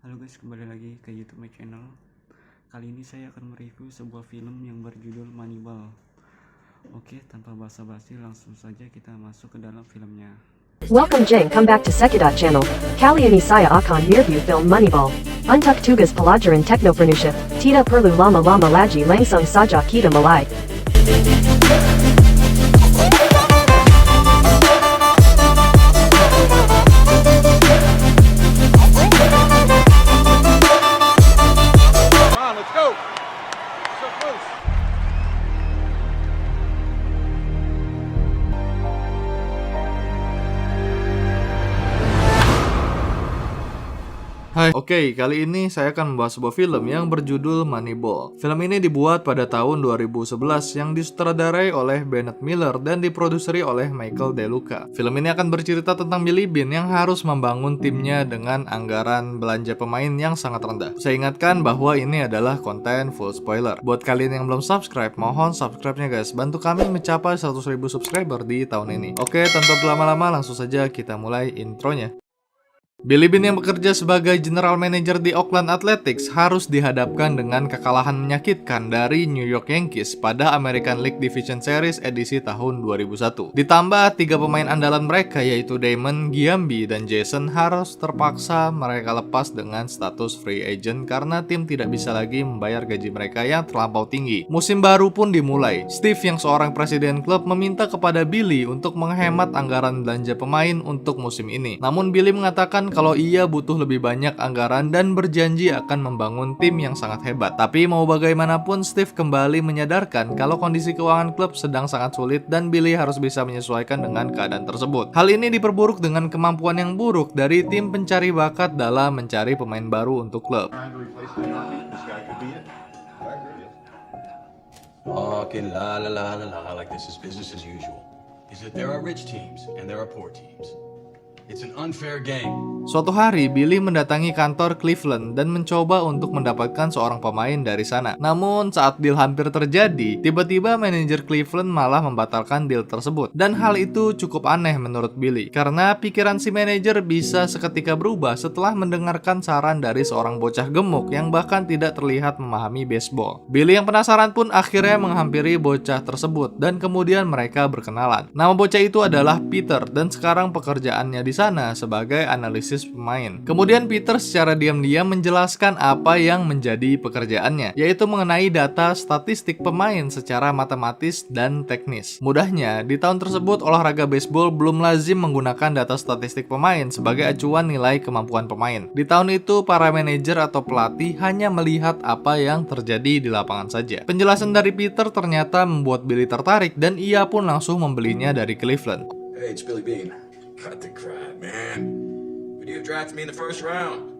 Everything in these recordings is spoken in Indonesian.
Halo guys, kembali lagi ke YouTube my channel. Kali ini saya akan mereview sebuah film yang berjudul Moneyball. Oke, tanpa basa-basi langsung saja kita masuk ke dalam filmnya. Welcome Jang, come back to Sekidot channel. Kali ini saya akan mereview film Moneyball. Untuk tugas pelajaran teknopreneurship, tidak perlu lama-lama lagi langsung saja kita mulai. Hai, oke, kali ini saya akan membahas sebuah film yang berjudul Moneyball. Film ini dibuat pada tahun 2011 yang disutradarai oleh Bennett Miller dan diproduseri oleh Michael De Luca. Film ini akan bercerita tentang Billy Beane yang harus membangun timnya dengan anggaran belanja pemain yang sangat rendah. Saya ingatkan bahwa ini adalah konten full spoiler. Buat kalian yang belum subscribe, mohon subscribe-nya guys. Bantu kami mencapai 100.000 subscriber di tahun ini. Oke, tanpa berlama-lama langsung saja kita mulai intronya. Billy Beane yang bekerja sebagai general manager di Oakland Athletics harus dihadapkan dengan kekalahan menyakitkan dari New York Yankees pada American League Division Series edisi tahun 2001. Ditambah 3 pemain andalan mereka yaitu Damon, Giambi, dan Jason harus terpaksa mereka lepas dengan status free agent karena tim tidak bisa lagi membayar gaji mereka yang terlampau tinggi. Musim baru pun dimulai. Steve yang seorang presiden klub meminta kepada Billy untuk menghemat anggaran belanja pemain untuk musim ini. Namun Billy mengatakan kalau ia butuh lebih banyak anggaran dan berjanji akan membangun tim yang sangat hebat. Tapi mau bagaimanapun, Steve kembali menyadarkan kalau kondisi keuangan klub sedang sangat sulit dan Billy harus bisa menyesuaikan dengan keadaan tersebut. Hal ini diperburuk dengan kemampuan yang buruk dari tim pencari bakat dalam mencari pemain baru untuk klub. Okay, la la la la la, like this is business as usual. Is that there are rich teams and there are poor teams. It's an unfair game. Suatu hari, Billy mendatangi kantor Cleveland dan mencoba untuk mendapatkan seorang pemain dari sana. Namun, saat deal hampir terjadi, tiba-tiba manajer Cleveland malah membatalkan deal tersebut. Dan hal itu cukup aneh menurut Billy, karena pikiran si manajer bisa seketika berubah setelah mendengarkan saran dari seorang bocah gemuk yang bahkan tidak terlihat memahami baseball. Billy yang penasaran pun akhirnya menghampiri bocah tersebut dan kemudian mereka berkenalan. Nama bocah itu adalah Peter dan sekarang pekerjaannya di sana sebagai analisis pemain. Kemudian Peter secara diam-diam menjelaskan apa yang menjadi pekerjaannya, yaitu mengenai data statistik pemain secara matematis dan teknis. Mudahnya, di tahun tersebut olahraga baseball belum lazim menggunakan data statistik pemain sebagai acuan nilai kemampuan pemain. Di tahun itu, para manajer atau pelatih hanya melihat apa yang terjadi di lapangan saja. Penjelasan dari Peter ternyata membuat Billy tertarik dan ia pun langsung membelinya dari Cleveland. Hey, it's Billy Beane. Cut the crap, man. Would you have drafted me in the first round?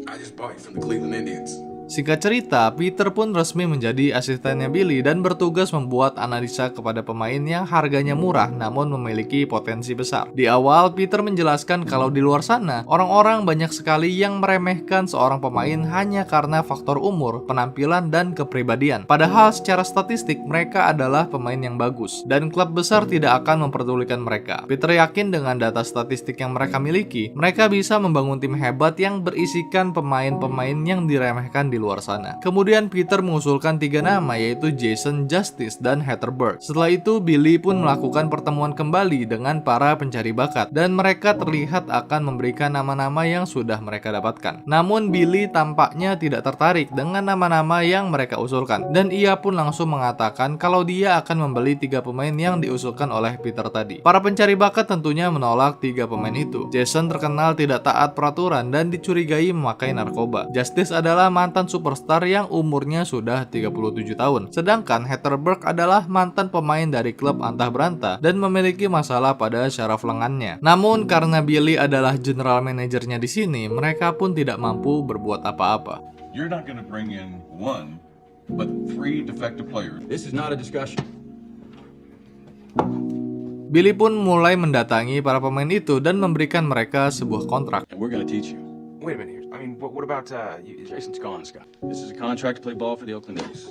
I just bought you from the Cleveland Indians. Singkat cerita, Peter pun resmi menjadi asistennya Billy dan bertugas membuat analisa kepada pemain yang harganya murah namun memiliki potensi besar. Di awal, Peter menjelaskan kalau di luar sana, orang-orang banyak sekali yang meremehkan seorang pemain hanya karena faktor umur, penampilan, dan kepribadian. Padahal secara statistik, mereka adalah pemain yang bagus, dan klub besar tidak akan memperdulikan mereka. Peter yakin dengan data statistik yang mereka miliki, mereka bisa membangun tim hebat yang berisikan pemain-pemain yang diremehkan di luar sana. Kemudian Peter mengusulkan 3 nama yaitu Jason, Justice, dan Heather Burke. Setelah itu Billy pun melakukan pertemuan kembali dengan para pencari bakat dan mereka terlihat akan memberikan nama-nama yang sudah mereka dapatkan. Namun Billy tampaknya tidak tertarik dengan nama-nama yang mereka usulkan dan ia pun langsung mengatakan kalau dia akan membeli 3 pemain yang diusulkan oleh Peter tadi. Para pencari bakat tentunya menolak 3 pemain itu. Jason terkenal tidak taat peraturan dan dicurigai memakai narkoba. Justice adalah mantan superstar yang umurnya sudah 37 tahun. Sedangkan Heather Burke adalah mantan pemain dari klub antah berantah dan memiliki masalah pada syaraf lengannya. Namun karena Billy adalah general manajernya di sini, mereka pun tidak mampu berbuat apa-apa. You're not going to bring in 1, but 3 defective players. This is not a discussion. Billy pun mulai mendatangi para pemain itu dan memberikan mereka sebuah kontrak. And we're going to teach you. Wait a minute here. I mean, what about, Jason's gone, Scott? This is a contract to play ball for the Oakland A's.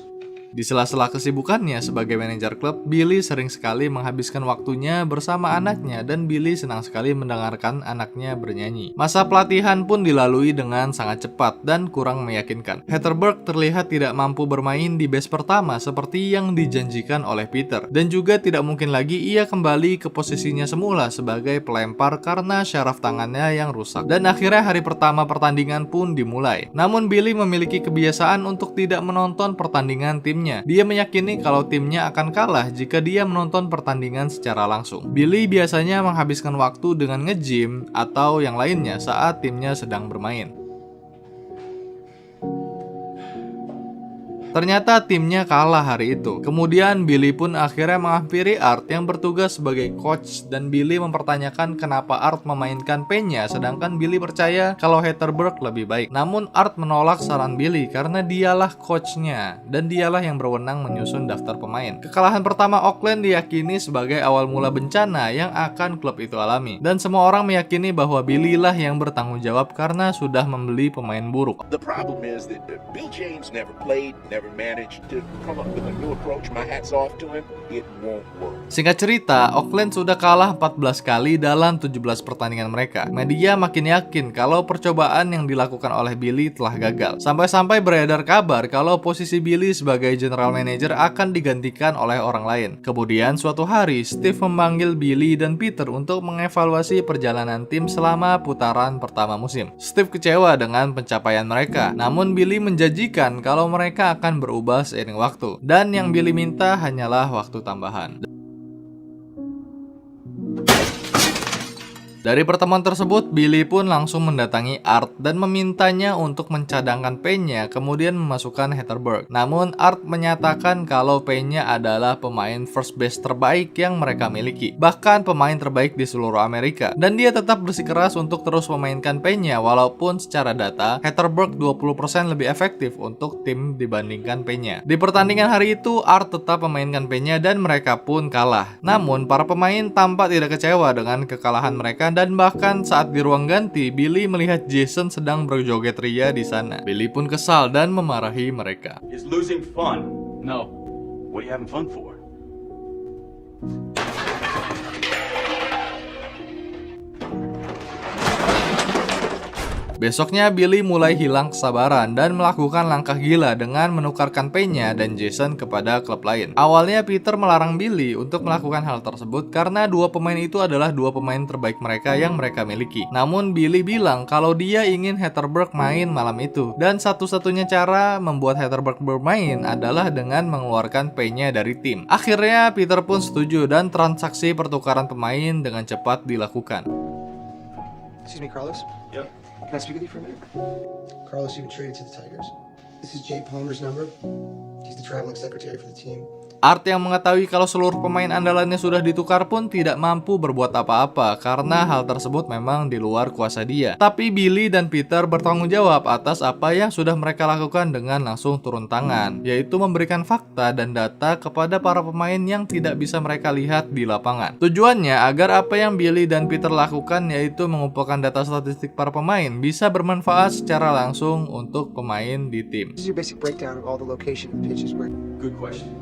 Di sela-sela kesibukannya sebagai manajer klub, Billy sering sekali menghabiskan waktunya bersama anaknya dan Billy senang sekali mendengarkan anaknya bernyanyi. Masa pelatihan pun dilalui dengan sangat cepat dan kurang meyakinkan. Hatterberg terlihat tidak mampu bermain di base pertama seperti yang dijanjikan oleh Peter, dan juga tidak mungkin lagi ia kembali ke posisinya semula sebagai pelempar karena syaraf tangannya yang rusak. Dan akhirnya hari pertama pertandingan pun dimulai. Namun Billy memiliki kebiasaan untuk tidak menonton pertandingan timnya. Dia meyakini kalau timnya akan kalah jika dia menonton pertandingan secara langsung. Billy biasanya menghabiskan waktu dengan nge-gym atau yang lainnya saat timnya sedang bermain. Ternyata timnya kalah hari itu. Kemudian Billy pun akhirnya menghampiri Art yang bertugas sebagai coach, dan Billy mempertanyakan kenapa Art memainkan Penya sedangkan Billy percaya kalau Hatterberg lebih baik. Namun Art menolak saran Billy karena dialah coachnya dan dialah yang berwenang menyusun daftar pemain. Kekalahan pertama Auckland diyakini sebagai awal mula bencana yang akan klub itu alami, dan semua orang meyakini bahwa Billy lah yang bertanggung jawab karena sudah membeli pemain buruk. The problem is that Bill James never played, never managed to come up with a new approach. My hat's off to him. It won't work. Singkat cerita, Auckland sudah kalah 14 kali dalam 17 pertandingan mereka. Media makin yakin kalau percobaan yang dilakukan oleh Billy telah gagal. Sampai-sampai beredar kabar kalau posisi Billy sebagai general manager akan digantikan oleh orang lain. Kemudian suatu hari, Steve memanggil Billy dan Peter untuk mengevaluasi perjalanan tim selama putaran pertama musim. Steve kecewa dengan pencapaian mereka, namun Billy menjanjikan kalau mereka akan berubah seiring waktu, dan yang Billy minta hanyalah waktu tambahan. Dari pertemuan tersebut, Billy pun langsung mendatangi Art dan memintanya untuk mencadangkan Penya kemudian memasukkan Hatterberg. Namun Art menyatakan kalau Penya adalah pemain first base terbaik yang mereka miliki, bahkan pemain terbaik di seluruh Amerika, dan dia tetap bersikeras untuk terus memainkan Penya walaupun secara data Hatterberg 20% lebih efektif untuk tim dibandingkan Penya. Di pertandingan hari itu Art tetap memainkan Penya dan mereka pun kalah. Namun para pemain tampak tidak kecewa dengan kekalahan mereka, dan bahkan saat di ruang ganti, Billy melihat Jason sedang berjoget ria di sana. Billy pun kesal dan memarahi mereka. Is losing fun? No. What are you having fun for? Besoknya Billy mulai hilang kesabaran dan melakukan langkah gila dengan menukarkan Penya dan Jason kepada klub lain. Awalnya Peter melarang Billy untuk melakukan hal tersebut karena dua pemain itu adalah dua pemain terbaik mereka yang mereka miliki. Namun Billy bilang kalau dia ingin Hatterberg main malam itu, dan satu-satunya cara membuat Hatterberg bermain adalah dengan mengeluarkan Penya dari tim. Akhirnya Peter pun setuju dan transaksi pertukaran pemain dengan cepat dilakukan. Excuse me, Carlos? Yep. Can I speak with you for a minute? Carlos, you've been traded to the Tigers. This is Jay Palmer's number. He's the traveling secretary for the team. Art yang mengetahui kalau seluruh pemain andalannya sudah ditukar pun tidak mampu berbuat apa-apa karena hal tersebut memang di luar kuasa dia. Tapi Billy dan Peter bertanggung jawab atas apa yang sudah mereka lakukan dengan langsung turun tangan, yaitu memberikan fakta dan data kepada para pemain yang tidak bisa mereka lihat di lapangan. Tujuannya agar apa yang Billy dan Peter lakukan, yaitu mengumpulkan data statistik para pemain, bisa bermanfaat secara langsung untuk pemain di tim. This is your basic breakdown of all the location of pitches where... Good question.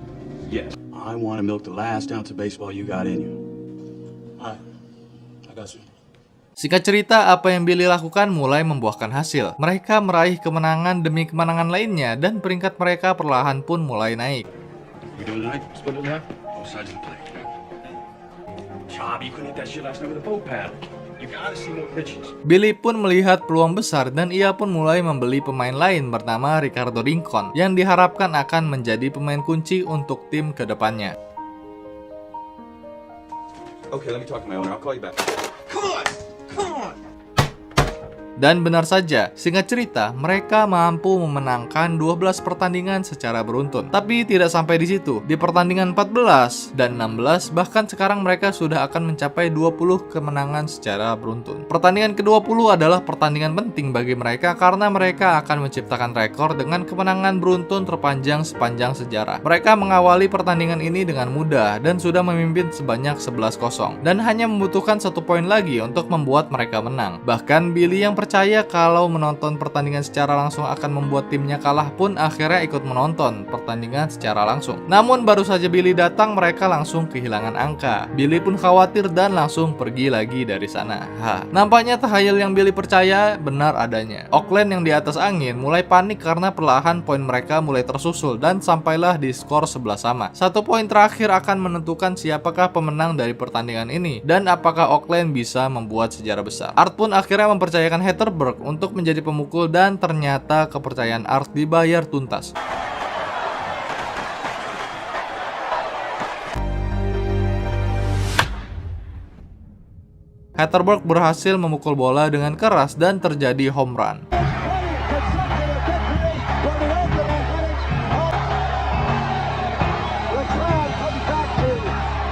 Yes. I want to milk the last ounce of baseball you got in you. All right. I got you. Singkat cerita, apa yang Billy lakukan mulai membuahkan hasil. Mereka meraih kemenangan demi kemenangan lainnya, dan peringkat mereka perlahan pun mulai naik. We doing tonight? Split it now? Both sides of the plate. Job, you couldn't hit that shit last night with a boat pad. You gotta see more pitches. Billy pun melihat peluang besar dan ia pun mulai membeli pemain lain bernama Ricardo Rincon yang diharapkan akan menjadi pemain kunci untuk tim ke depannya. Okay, let me talk to my owner. I'll call you back. Come on! Come on! Dan benar saja, singkat cerita, mereka mampu memenangkan 12 pertandingan secara beruntun. Tapi tidak sampai di situ. Di pertandingan 14 dan 16, bahkan sekarang mereka sudah akan mencapai 20 kemenangan secara beruntun. Pertandingan ke-20 adalah pertandingan penting bagi mereka karena mereka akan menciptakan rekor dengan kemenangan beruntun terpanjang sepanjang sejarah. Mereka mengawali pertandingan ini dengan mudah dan sudah memimpin sebanyak 11-0 dan hanya membutuhkan 1 poin lagi untuk membuat mereka menang. Bahkan Billy yang percaya percaya kalau menonton pertandingan secara langsung akan membuat timnya kalah pun akhirnya ikut menonton pertandingan secara langsung. Namun baru saja Billy datang, mereka langsung kehilangan angka. Billy pun khawatir dan langsung pergi lagi dari sana. Nampaknya tahayul yang Billy percaya benar adanya. Oakland yang di atas angin mulai panik karena perlahan poin mereka mulai tersusul dan sampailah di skor 11 sama. 1 poin terakhir akan menentukan siapakah pemenang dari pertandingan ini dan apakah Oakland bisa membuat sejarah besar. Art pun akhirnya mempercayakan Hatterberg untuk menjadi pemukul dan ternyata kepercayaan Art dibayar tuntas. Hatterberg berhasil memukul bola dengan keras dan terjadi home run.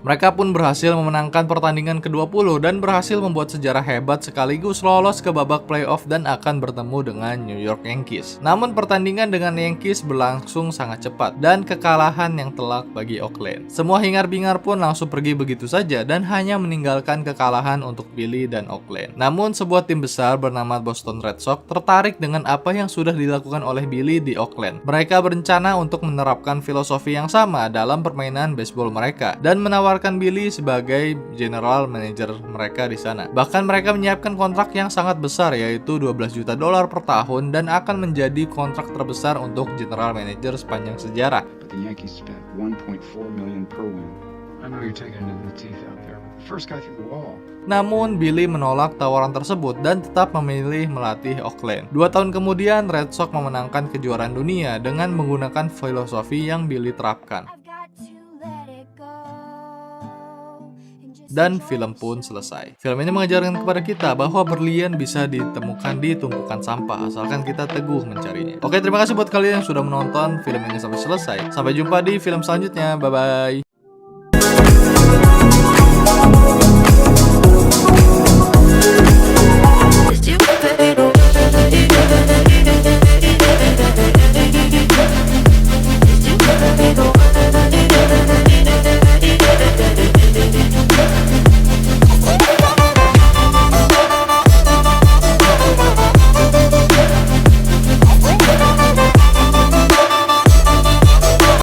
Mereka pun berhasil memenangkan pertandingan ke-20 dan berhasil membuat sejarah hebat sekaligus lolos ke babak playoff dan akan bertemu dengan New York Yankees. Namun pertandingan dengan Yankees berlangsung sangat cepat dan kekalahan yang telak bagi Oakland. Semua hingar-bingar pun langsung pergi begitu saja dan hanya meninggalkan kekalahan untuk Billy dan Oakland. Namun sebuah tim besar bernama Boston Red Sox tertarik dengan apa yang sudah dilakukan oleh Billy di Oakland. Mereka berencana untuk menerapkan filosofi yang sama dalam permainan baseball mereka dan menawarkan Billy sebagai general manager mereka di sana. Bahkan mereka menyiapkan kontrak yang sangat besar yaitu $12 juta per tahun dan akan menjadi kontrak terbesar untuk general manager sepanjang sejarah. But the Yankees spent $1.4 million per win. I know you're taking it in the teeth out there. First guy through the wall. Namun Billy menolak tawaran tersebut dan tetap memilih melatih Oakland. 2 tahun kemudian Red Sox memenangkan kejuaraan dunia dengan menggunakan filosofi yang Billy terapkan. Dan film pun selesai. Film ini mengajarkan kepada kita bahwa berlian bisa ditemukan di tumpukan sampah asalkan kita teguh mencarinya. Oke, terima kasih buat kalian yang sudah menonton film ini sampai selesai. Sampai jumpa di film selanjutnya. Bye bye.